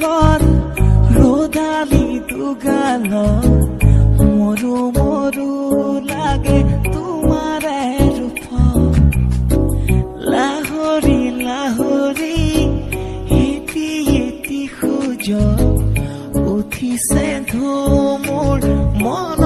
গালত ৰ'দালি দুগালত মৰু মৰু লাগে তোমাৰে ৰূপ লাহৰি লাহৰি এটি এটি খোজ উঠিছে ধুমুৰ মন